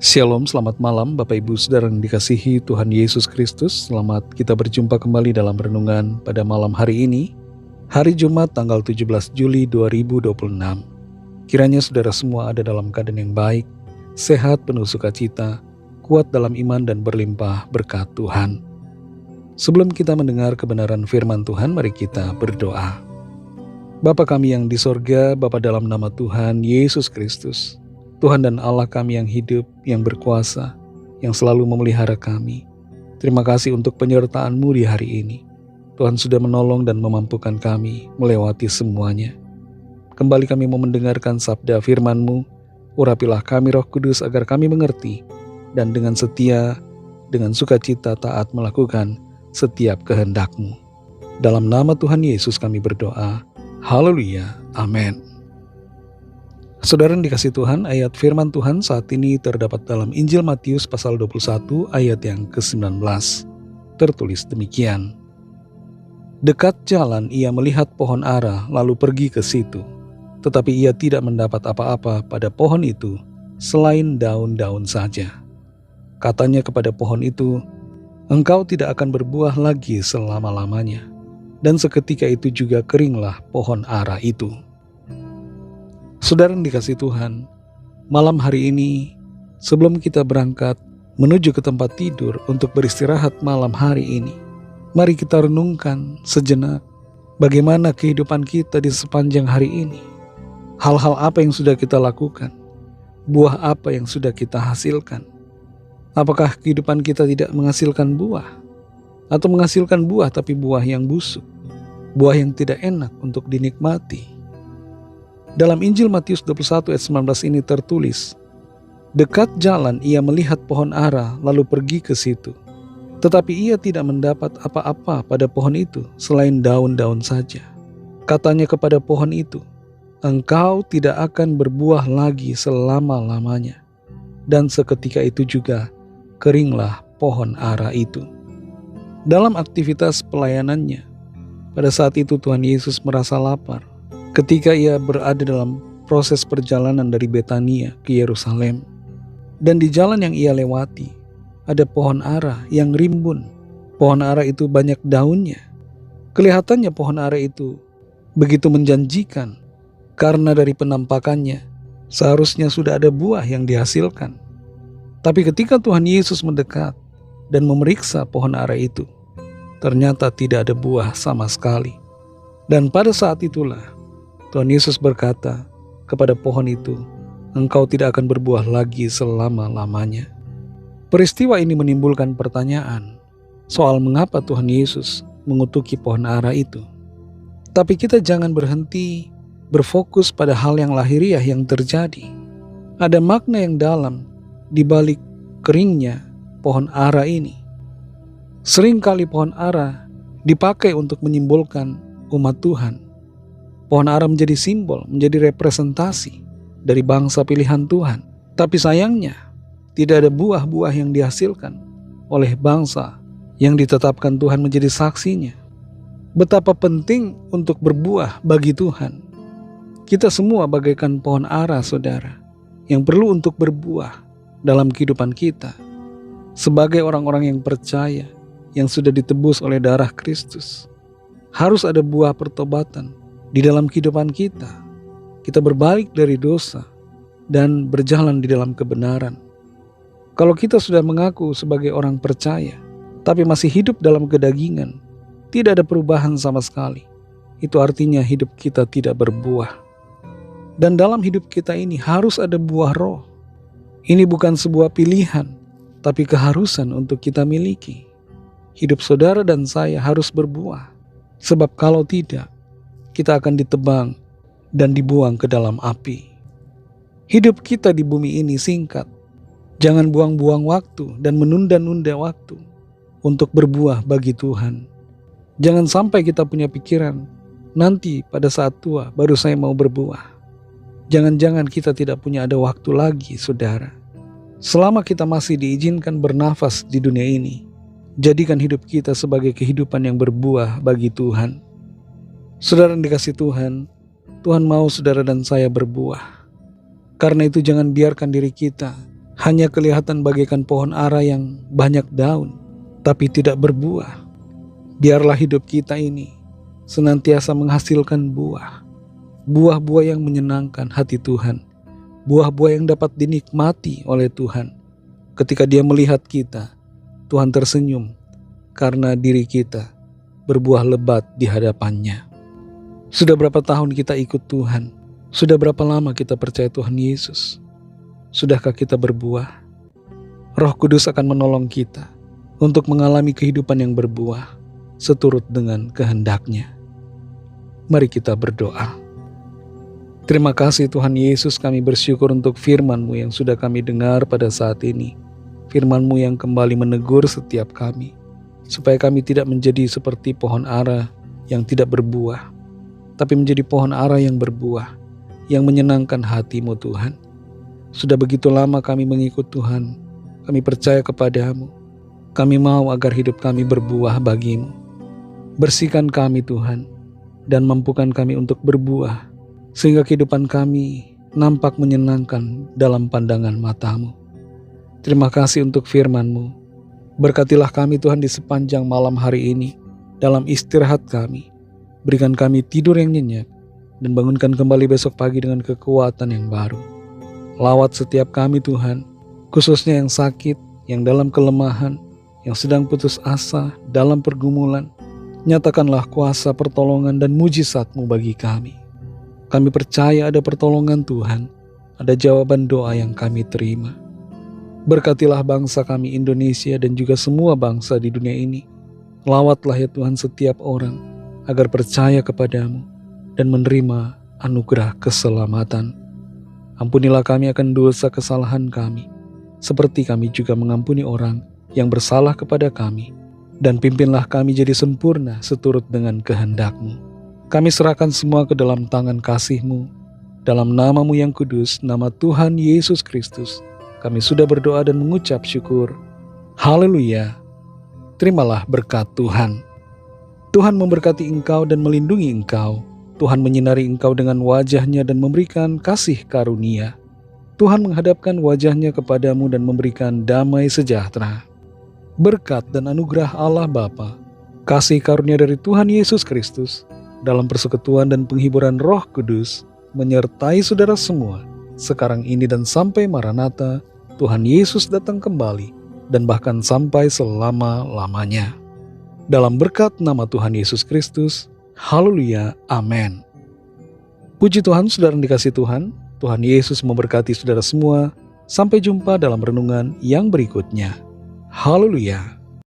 Shalom, selamat malam Bapak Ibu Saudara yang dikasihi Tuhan Yesus Kristus. Selamat kita berjumpa kembali dalam renungan pada malam hari ini, hari Jumat tanggal 17 Juli 2026. Kiranya saudara semua ada dalam keadaan yang baik, sehat, penuh sukacita, kuat dalam iman dan berlimpah berkat Tuhan. Sebelum kita mendengar kebenaran firman Tuhan, mari kita berdoa. Bapa kami yang di sorga, Bapa dalam nama Tuhan Yesus Kristus, Tuhan dan Allah kami yang hidup, yang berkuasa, yang selalu memelihara kami. Terima kasih untuk penyertaan-Mu di hari ini. Tuhan sudah menolong dan memampukan kami melewati semuanya. Kembali kami mau mendengarkan sabda firman-Mu. Urapilah kami Roh Kudus agar kami mengerti dan dengan setia, dengan sukacita taat melakukan setiap kehendak-Mu. Dalam nama Tuhan Yesus kami berdoa. Haleluya. Amin. Saudara yang dikasih Tuhan, ayat firman Tuhan saat ini terdapat dalam Injil Matius pasal 21 ayat yang ke-19. Tertulis demikian. Dekat jalan ia melihat pohon ara lalu pergi ke situ. Tetapi ia tidak mendapat apa-apa pada pohon itu selain daun-daun saja. Katanya kepada pohon itu, engkau tidak akan berbuah lagi selama-lamanya. Dan seketika itu juga keringlah pohon ara itu. Saudara yang dikasih Tuhan, malam hari ini sebelum kita berangkat menuju ke tempat tidur untuk beristirahat malam hari ini, mari kita renungkan sejenak bagaimana kehidupan kita di sepanjang hari ini. Hal-hal apa yang sudah kita lakukan, buah apa yang sudah kita hasilkan. Apakah kehidupan kita tidak menghasilkan buah? Atau menghasilkan buah tapi buah yang busuk, buah yang tidak enak untuk dinikmati? Dalam Injil Matius 21 ayat 19 ini tertulis, dekat jalan ia melihat pohon ara lalu pergi ke situ. Tetapi ia tidak mendapat apa-apa pada pohon itu selain daun-daun saja. Katanya kepada pohon itu, engkau tidak akan berbuah lagi selama-lamanya. Dan seketika itu juga keringlah pohon ara itu. Dalam aktivitas pelayanannya, pada saat itu Tuhan Yesus merasa lapar. Ketika ia berada dalam proses perjalanan dari Betania ke Yerusalem, dan di jalan yang ia lewati, ada pohon ara yang rimbun. Pohon ara itu banyak daunnya. Kelihatannya pohon ara itu begitu menjanjikan, karena dari penampakannya seharusnya sudah ada buah yang dihasilkan. Tapi ketika Tuhan Yesus mendekat dan memeriksa pohon ara itu, ternyata tidak ada buah sama sekali. Dan pada saat itulah Tuhan Yesus berkata kepada pohon itu, engkau tidak akan berbuah lagi selama-lamanya. Peristiwa ini menimbulkan pertanyaan soal mengapa Tuhan Yesus mengutuki pohon ara itu. Tapi kita jangan berhenti berfokus pada hal yang lahiriah yang terjadi. Ada makna yang dalam di balik keringnya pohon ara ini. Seringkali pohon ara dipakai untuk menyimbolkan umat Tuhan. Pohon ara menjadi simbol, menjadi representasi dari bangsa pilihan Tuhan. Tapi sayangnya, tidak ada buah-buah yang dihasilkan oleh bangsa yang ditetapkan Tuhan menjadi saksinya. Betapa penting untuk berbuah bagi Tuhan. Kita semua bagaikan pohon ara, saudara, yang perlu untuk berbuah dalam kehidupan kita. Sebagai orang-orang yang percaya, yang sudah ditebus oleh darah Kristus, harus ada buah pertobatan di dalam kehidupan kita. Kita berbalik dari dosa dan berjalan di dalam kebenaran. Kalau kita sudah mengaku sebagai orang percaya, tapi masih hidup dalam kedagingan, tidak ada perubahan sama sekali. Itu artinya hidup kita tidak berbuah. Dan dalam hidup kita ini harus ada buah roh. Ini bukan sebuah pilihan, tapi keharusan untuk kita miliki. Hidup saudara dan saya harus berbuah. Sebab kalau tidak, kita akan ditebang dan dibuang ke dalam api. Hidup kita di bumi ini singkat. Jangan buang-buang waktu dan menunda-nunda waktu untuk berbuah bagi Tuhan. Jangan sampai kita punya pikiran, nanti pada saat tua baru saya mau berbuah. Jangan-jangan kita tidak punya ada waktu lagi, saudara. Selama kita masih diizinkan bernafas di dunia ini, jadikan hidup kita sebagai kehidupan yang berbuah bagi Tuhan. Saudara yang dikasih Tuhan, Tuhan mau saudara dan saya berbuah. Karena itu jangan biarkan diri kita hanya kelihatan bagaikan pohon ara yang banyak daun, tapi tidak berbuah. Biarlah hidup kita ini senantiasa menghasilkan buah-buah yang menyenangkan hati Tuhan, buah-buah yang dapat dinikmati oleh Tuhan. Ketika Dia melihat kita, Tuhan tersenyum karena diri kita berbuah lebat di hadapan-Nya. Sudah berapa tahun kita ikut Tuhan? Sudah berapa lama kita percaya Tuhan Yesus? Sudahkah kita berbuah? Roh Kudus akan menolong kita untuk mengalami kehidupan yang berbuah seturut dengan kehendak-Nya. Mari kita berdoa. Terima kasih Tuhan Yesus, kami bersyukur untuk firman-Mu yang sudah kami dengar pada saat ini. Firman-Mu yang kembali menegur setiap kami, supaya kami tidak menjadi seperti pohon ara yang tidak berbuah, tapi menjadi pohon ara yang berbuah, yang menyenangkan hati-Mu Tuhan. Sudah begitu lama kami mengikut Tuhan, kami percaya kepada-Mu. Kami mau agar hidup kami berbuah bagi-Mu. Bersihkan kami Tuhan, dan mampukan kami untuk berbuah, sehingga kehidupan kami nampak menyenangkan dalam pandangan mata-Mu. Terima kasih untuk firman-Mu. Berkatilah kami Tuhan di sepanjang malam hari ini, dalam istirahat kami. Berikan kami tidur yang nyenyak, dan bangunkan kembali besok pagi dengan kekuatan yang baru. Lawat setiap kami Tuhan, khususnya yang sakit, yang dalam kelemahan, yang sedang putus asa dalam pergumulan. Nyatakanlah kuasa pertolongan dan mujizat-Mu bagi kami. Kami percaya ada pertolongan Tuhan, ada jawaban doa yang kami terima. Berkatilah bangsa kami Indonesia dan juga semua bangsa di dunia ini. Lawatlah ya Tuhan setiap orang, agar percaya kepada-Mu dan menerima anugerah keselamatan. Ampunilah kami akan dosa kesalahan kami, seperti kami juga mengampuni orang yang bersalah kepada kami. Dan pimpinlah kami jadi sempurna seturut dengan kehendak-Mu. Kami serahkan semua ke dalam tangan kasih-Mu. Dalam nama-Mu yang kudus, nama Tuhan Yesus Kristus, kami sudah berdoa dan mengucap syukur. Haleluya. Terimalah berkat Tuhan. Tuhan memberkati engkau dan melindungi engkau. Tuhan menyinari engkau dengan wajah-Nya dan memberikan kasih karunia. Tuhan menghadapkan wajah-Nya kepadamu dan memberikan damai sejahtera. Berkat dan anugerah Allah Bapa, kasih karunia dari Tuhan Yesus Kristus, dalam persekutuan dan penghiburan Roh Kudus, menyertai saudara semua, sekarang ini dan sampai Maranatha, Tuhan Yesus datang kembali, dan bahkan sampai selama-lamanya. Dalam berkat nama Tuhan Yesus Kristus, haleluya, amin. Puji Tuhan, saudara yang dikasihi Tuhan, Tuhan Yesus memberkati saudara semua. Sampai jumpa dalam renungan yang berikutnya. Haleluya.